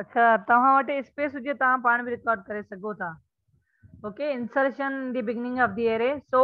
अच्छा तव्हां वटि स्पेस हुजे तव्हां पाण बि रिकॉर्ड करे सघो था। Okay, insertion in the beginning of the array. So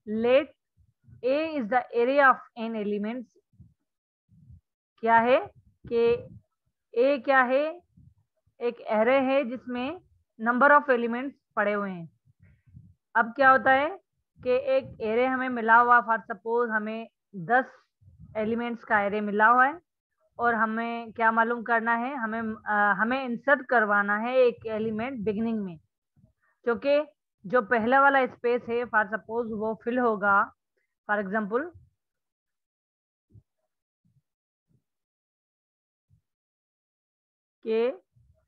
let A is the array of N elements. क्या है कि ए क्या है, एक एरे है जिसमें नंबर ऑफ एलिमेंट्स पड़े हुए हैं। अब क्या होता है कि एक एरे हमें मिला हुआ, फॉर सपोज हमें 10 एलिमेंट्स का एरे मिला हुआ है और हमें क्या मालूम करना है, हमें इंसर्ट करवाना है एक एलिमेंट बिगिनिंग में, क्योंकि जो पहला वाला स्पेस है फॉर सपोज वो फिल होगा। फॉर एग्जांपल कि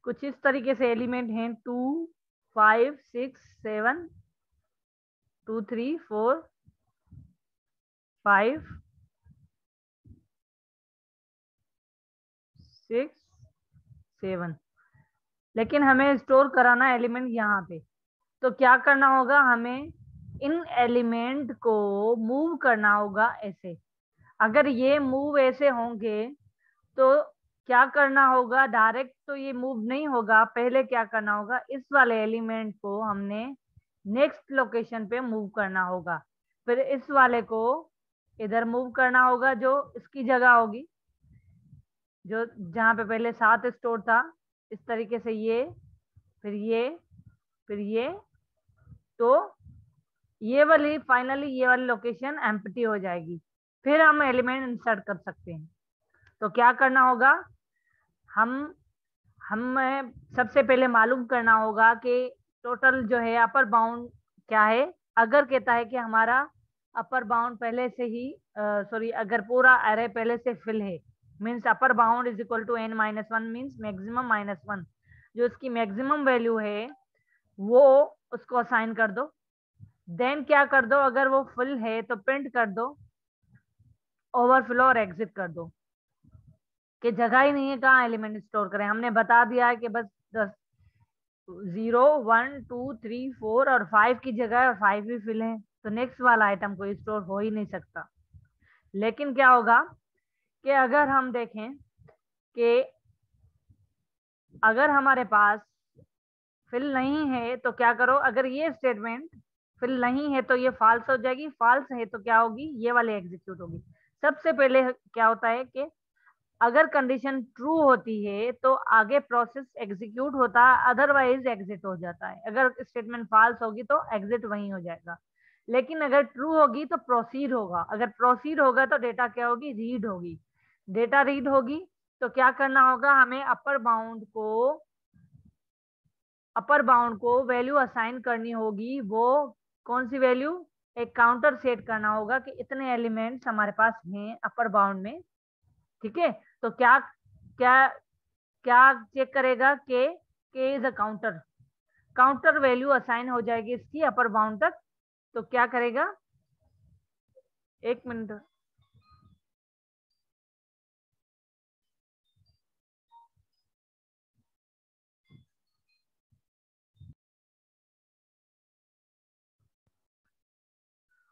कुछ इस तरीके से एलिमेंट हैं 2 5 6 7 2 3 4 5 6 7, लेकिन हमें स्टोर कराना एलिमेंट यहाँ पे। तो क्या करना होगा, हमें इन एलिमेंट को मूव करना होगा ऐसे। अगर ये मूव ऐसे होंगे तो क्या करना होगा, डायरेक्ट तो ये मूव नहीं होगा, पहले क्या करना होगा, इस वाले एलिमेंट को हमने नेक्स्ट लोकेशन पे मूव करना होगा, फिर इस वाले को इधर मूव करना होगा जो इसकी जगह होगी, जो जहाँ पे पहले 7 स्टोर था। इस तरीके से ये, फिर ये, फिर ये, तो ये वाली फाइनली ये वाली लोकेशन एम्प्टी हो जाएगी, फिर हम एलिमेंट इंसर्ट कर सकते हैं। तो क्या करना होगा, हम हमें सबसे पहले मालूम करना होगा कि टोटल जो है अपर बाउंड क्या है। अगर कहता है कि हमारा अपर बाउंड पहले से ही सॉरी, अगर पूरा अरे पहले से फिल है, means upper bound is equal to n minus one, means maximum minus one, जो इसकी मैक्सिमम वैल्यू है वो उसको असाइन कर दो। देन क्या कर दो, अगर वो फुल है तो प्रिंट कर दो ओवरफ्लो और एग्जिट कर दो, कि जगह ही नहीं है कहाँ एलिमेंट स्टोर करें। हमने बता दिया है कि बस 10 0 1 2 3 4 और 5 की जगह और 5 भी फिल है, तो नेक्स्ट वाला आइटम कोई स्टोर हो ही नहीं सकता। लेकिन क्या होगा कि अगर हम देखें कि अगर हमारे पास फिल नहीं है तो क्या करो, अगर ये स्टेटमेंट फिल नहीं है तो ये फॉल्स हो जाएगी, फॉल्स है तो क्या होगी, ये वाले एग्जीक्यूट होगी। सबसे पहले क्या होता है कि अगर कंडीशन ट्रू होती है तो आगे प्रोसेस एग्जीक्यूट होता है, अदरवाइज एग्जिट हो जाता है। अगर स्टेटमेंट फॉल्स होगी तो एग्जिट वहीं हो जाएगा, लेकिन अगर ट्रू होगी तो प्रोसीड होगा। अगर प्रोसीड होगा तो डेटा क्या होगी, रीड होगी। डेटा रीड होगी तो क्या करना होगा, हमें अपर बाउंड को वैल्यू असाइन करनी होगी। वो कौन सी वैल्यू, एक काउंटर सेट करना होगा कि इतने एलिमेंट्स हमारे पास हैं अपर बाउंड में। ठीक है, तो क्या क्या क्या चेक करेगा के is a counter, counter value assign हो जाएगी इसकी अपर बाउंड तक। तो क्या करेगा, एक मिनट,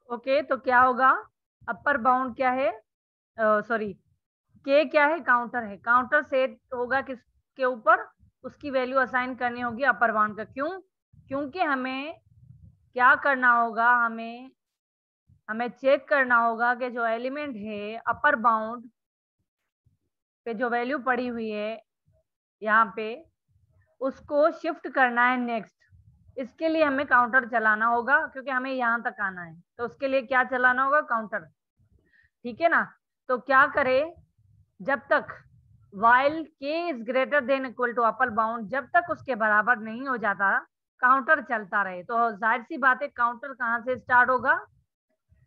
ओके। तो क्या होगा, अपर बाउंड क्या है, सॉरी, के क्या है, काउंटर है। काउंटर सेट होगा किसके ऊपर, उसकी वैल्यू असाइन करनी होगी अपर बाउंड का। क्यों, क्योंकि हमें क्या करना होगा, हमें हमें चेक करना होगा कि जो एलिमेंट है अपर बाउंड पे जो वैल्यू पड़ी हुई है यहाँ पे, उसको शिफ्ट करना है नेक्स्ट। इसके लिए हमें काउंटर चलाना होगा, क्योंकि हमें यहाँ तक आना है, तो उसके लिए क्या चलाना होगा, काउंटर। ठीक है ना। तो क्या करे, जब तक while K is greater than equal to upper bound, जब तक उसके बराबर नहीं हो जाता काउंटर चलता रहे। तो जाहिर सी बात है, काउंटर कहाँ से स्टार्ट होगा,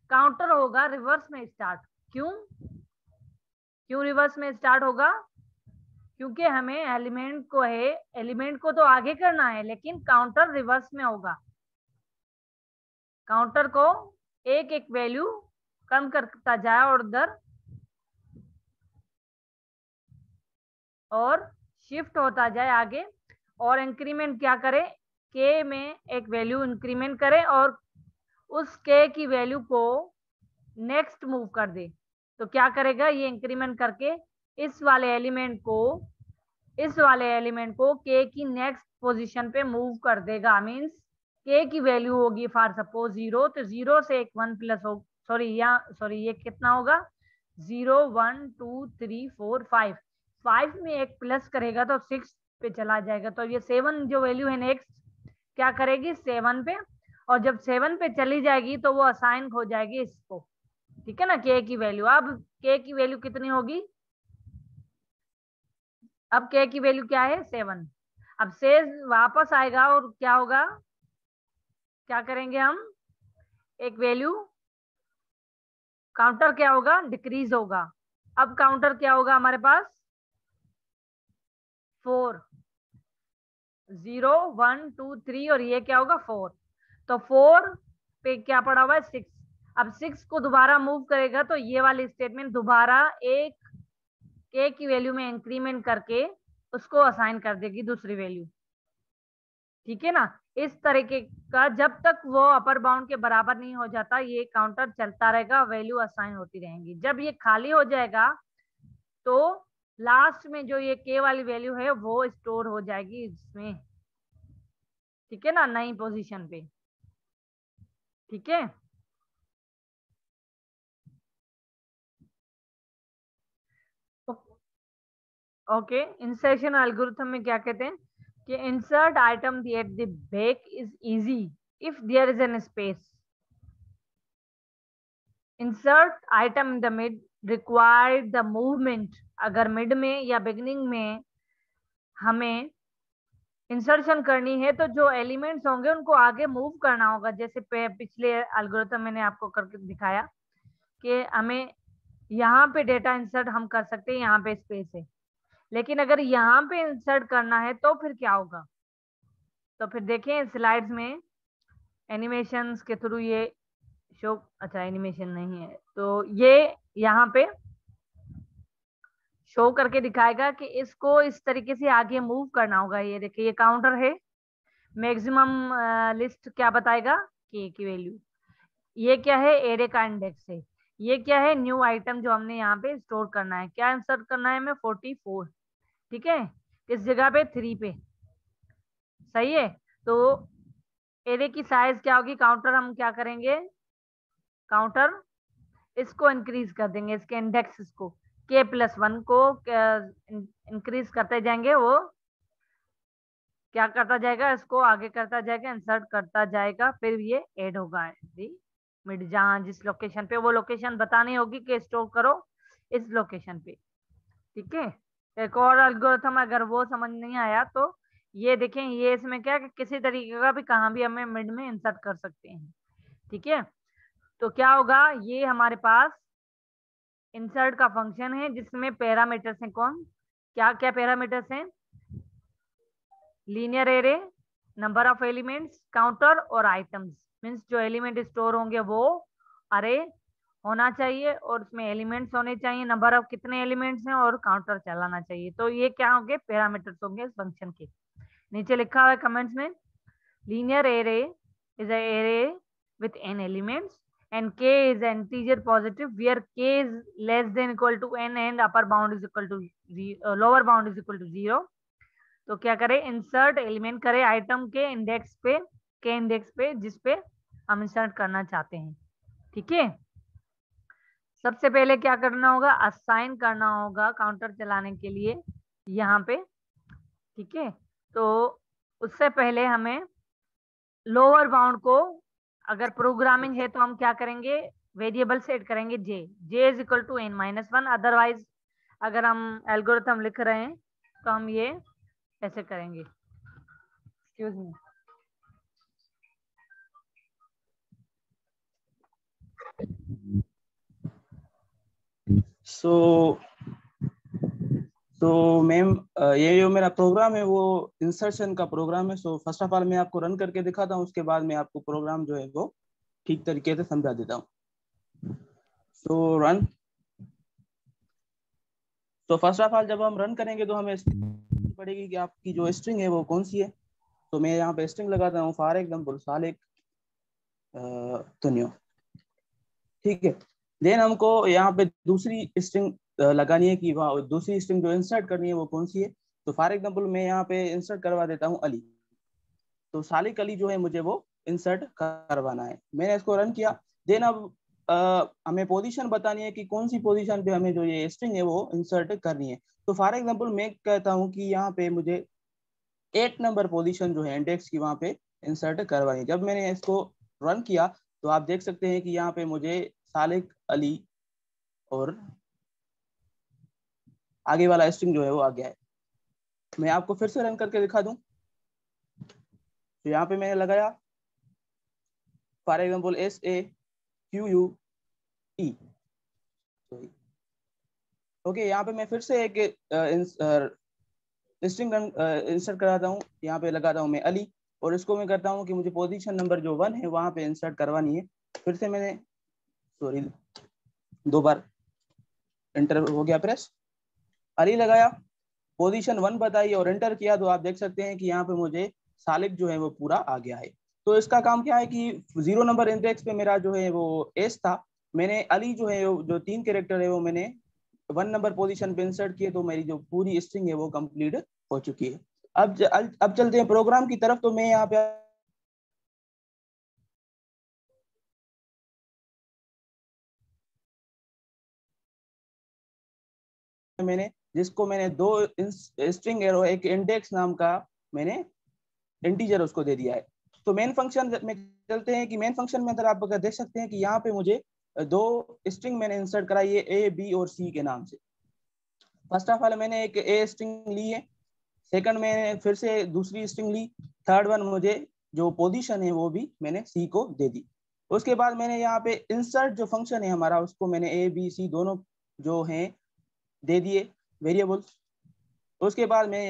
काउंटर होगा रिवर्स में स्टार्ट। क्यों, क्यों रिवर्स में स्टार्ट होगा, क्योंकि हमें एलिमेंट को तो आगे करना है, लेकिन काउंटर रिवर्स में होगा। काउंटर को एक एक वैल्यू कम करता जाए और उधर और शिफ्ट होता जाए आगे, और इंक्रीमेंट क्या करे, के में एक वैल्यू इंक्रीमेंट करे और उस के की वैल्यू को नेक्स्ट मूव कर दे। तो क्या करेगा, ये इंक्रीमेंट करके इस वाले एलिमेंट को इस वाले एलिमेंट को k की नेक्स्ट पोजीशन पे मूव कर देगा। मींस k की वैल्यू होगी फॉर सपोज 0, तो 0 से एक 1 प्लस हो, सॉरी ये कितना होगा 0 1 2 3 4 5, 5 में एक प्लस करेगा तो 6 पे चला जाएगा। तो ये 7 जो वैल्यू है नेक्स्ट क्या करेगी 7 पे, और जब 7 पे चली जाएगी तो वो असाइन हो जाएगी इसको। ठीक है ना, k की वैल्यू। अब k की वैल्यू कितनी होगी, अब k की वैल्यू क्या है 7। अब से वापस आएगा और क्या होगा, क्या करेंगे हम, एक वैल्यू काउंटर क्या होगा डिक्रीज होगा। अब काउंटर क्या होगा हमारे पास 4, 0 1 2 3 और ये क्या होगा 4, तो 4 पे क्या पड़ा हुआ है 6। अब 6 को दोबारा मूव करेगा तो ये वाली स्टेटमेंट दोबारा एक k की वैल्यू में इंक्रीमेंट करके उसको असाइन कर देगी दूसरी वैल्यू। ठीक है ना, इस तरीके का जब तक वो अपर बाउंड के बराबर नहीं हो जाता ये काउंटर चलता रहेगा, वैल्यू असाइन होती रहेंगी। जब ये खाली हो जाएगा तो लास्ट में जो ये k वाली वैल्यू है वो स्टोर हो जाएगी इसमें। ठीक है ना, नई पोजीशन पे। ठीक है, ओके। इंसर्शन एल्गोरिथम में क्या कहते हैं कि insert item at the back is easy if there is an space. Insert item in the mid required the movement. अगर मिड में या बिगिनिंग में हमें इंसर्शन करनी है तो जो एलिमेंट्स होंगे उनको आगे मूव करना होगा। जैसे पिछले एल्गोरिथम मैंने आपको करके दिखाया कि हमें यहाँ पे डेटा इंसर्ट हम कर सकते हैं, यहाँ पे स्पेस है, लेकिन अगर यहाँ पे इंसर्ट करना है तो फिर क्या होगा। तो फिर देखें स्लाइड्स में एनिमेशंस के थ्रू ये शो, अच्छा एनिमेशन नहीं है तो ये यहाँ पे शो करके दिखाएगा कि इसको इस तरीके से आगे मूव करना होगा। ये देखिए ये काउंटर है, मैक्सिमम लिस्ट क्या बताएगा k की वैल्यू। ये क्या है एरे का इंडेक्स है, ये क्या है न्यू आइटम जो हमने यहाँ पे स्टोर करना है। क्या इंसर्ट करना है हमें 44। ठीक है, किस जगह पे 3 पे, सही है। तो एरे की साइज क्या होगी, काउंटर हम क्या करेंगे, काउंटर इसको इंक्रीज कर देंगे, इसके इंडेक्स को k+1 को इंक्रीज करते जाएंगे, वो क्या करता जाएगा इसको आगे करता जाएगा, इंसर्ट करता जाएगा, फिर ये ऐड होगा मिड जहां जिस लोकेशन पे, वो लोकेशन बतानी होगी कि स्टोर करो इस लोकेशन पे। ठीक है, एक और एल्गोरिथम अगर वो समझ नहीं आया तो ये देखें, ये इसमें क्या कि किसी तरीके का भी कहाँ भी हमें मिड में इंसर्ट कर सकते हैं। ठीक है, तो क्या होगा, ये हमारे पास इंसर्ट का फंक्शन है जिसमें पैरामीटर्स हैं, कौन क्या क्या पैरामीटर्स हैं, linear array, number of elements, counter और आइटम्स। मींस जो एलिमेंट स्टोर होंगे वो अरे होना चाहिए और उसमें एलिमेंट्स होने चाहिए, नंबर ऑफ कितने एलिमेंट्स हैं और काउंटर चलाना चाहिए। तो ये क्या होंगे पैरामीटर्स होंगे इस फंक्शन के। नीचे लिखा हुआ है कमेंट्स में, linear array is a array with n elements and k is an integer positive where k is less than equal to n and upper bound is equal to lower bound is equal to 0। तो क्या करें, insert element करें item के index पे, के index पे जिस पे हम इंसर्ट करना चाहते हैं। ठीक है, सबसे पहले क्या करना होगा, असाइन करना होगा काउंटर चलाने के लिए यहाँ पे। ठीक है, तो उससे पहले हमें लोअर बाउंड को, अगर प्रोग्रामिंग है तो हम क्या करेंगे, वेरिएबल सेट करेंगे j is equal to n-1। Otherwise अगर हम एल्गोरिथम लिख रहे हैं तो हम ये ऐसे करेंगे। एक्सक्यूज मी, सो मैम ये जो मेरा प्रोग्राम है वो इंसर्शन का प्रोग्राम है। सो फर्स्ट ऑफ ऑल मैं आपको रन करके दिखाता हूँ, उसके बाद मैं आपको प्रोग्राम जो है वो ठीक तरीके से समझा देता हूँ। सो रन। तो फर्स्ट ऑफ ऑल जब हम रन करेंगे तो हमें पड़ेगी कि आपकी जो स्ट्रिंग है वो कौन सी है। तो मैं यहाँ पे स्ट्रिंग लगाता हूँ फॉर एग्जाम्पल सालेक तुन्यो। ठीक है, देन हमको यहाँ पे दूसरी स्ट्रिंग लगानी है कि वहाँ दूसरी स्ट्रिंग जो इंसर्ट करनी है वो कौन सी है। तो फॉर एग्जाम्पल मैं यहाँ पे इंसर्ट करवा देता हूँ अली, तो सालिक अली जो है मुझे वो इंसर्ट करवाना है। मैंने इसको रन किया। देन अब हमें पोजीशन बतानी है कि कौन सी पोजीशन पे हमें जो ये स्ट्रिंग है वो इंसर्ट करनी है। तो फॉर एग्जांपल मैं कहता हूँ कि यहाँ पे मुझे 8 नंबर पोजीशन जो है इंडेक्स की वहाँ पे इंसर्ट करवानी है। जब मैंने इसको रन किया तो आप देख सकते हैं कि यहाँ पे मुझे सालिक अली और आगे वाला स्ट्रिंग जो है वो आ गया है। मैं आपको फिर से रन करके दिखा दूं। तो यहाँ पे मैंने लगाया फॉर एग्जाम्पल SAQUE। ओके, यहाँ पे मैं फिर से एक स्ट्रिंग इंसर्ट कराता हूँ। यहाँ पे लगाता हूँ मैं अली और इसको मैं करता हूँ कि मुझे पोजीशन नंबर जो 1 है वहाँ पे इंसर्ट करवानी है। फिर से मैंने सॉरी 2 बार एंटर हो गया प्रेस, अली लगाया, पोजीशन 1 बताई और एंटर किया, तो आप देख सकते हैं कि यहाँ पे मुझे सालिक जो है वो पूरा आ गया है। तो इसका काम क्या है कि 0 नंबर इंडेक्स पे मेरा जो है वो एस था, मैंने अली जो है जो 3 कैरेक्टर है वो मैंने 1 नंबर पोजीशन पे इंसर्ट किए, तो मेरी जो पूरी स्ट्रिंग है वो कंप्लीट हो चुकी है। अब चलते हैं प्रोग्राम की तरफ। तो मैं यहाँ पे जिसको मैंने 2 स्ट्रिंग एरो एक इंडेक्स नाम का मैंने इंटीजर उसको दे दिया है। तो मेन फंक्शन में चलते हैं कि मेन फंक्शन में अंदर आप अगर देख सकते हैं कि यहाँ पे मुझे 2 स्ट्रिंग मैंने इंसर्ट कराई है A, B और C के नाम से। फर्स्ट ऑफ ऑल मैंने एक A स्ट्रिंग ली है, सेकंड में फिर से दूसरी स्ट्रिंग ली, थर्ड वन मुझे जो पोजीशन है वो भी मैंने C को दे दी। उसके बाद मैंने यहाँ पे इंसर्ट जो फंक्शन है हमारा उसको मैंने A, B, C दोनों जो हैं दे दिए वेरिएबल्स। उसके बाद मैं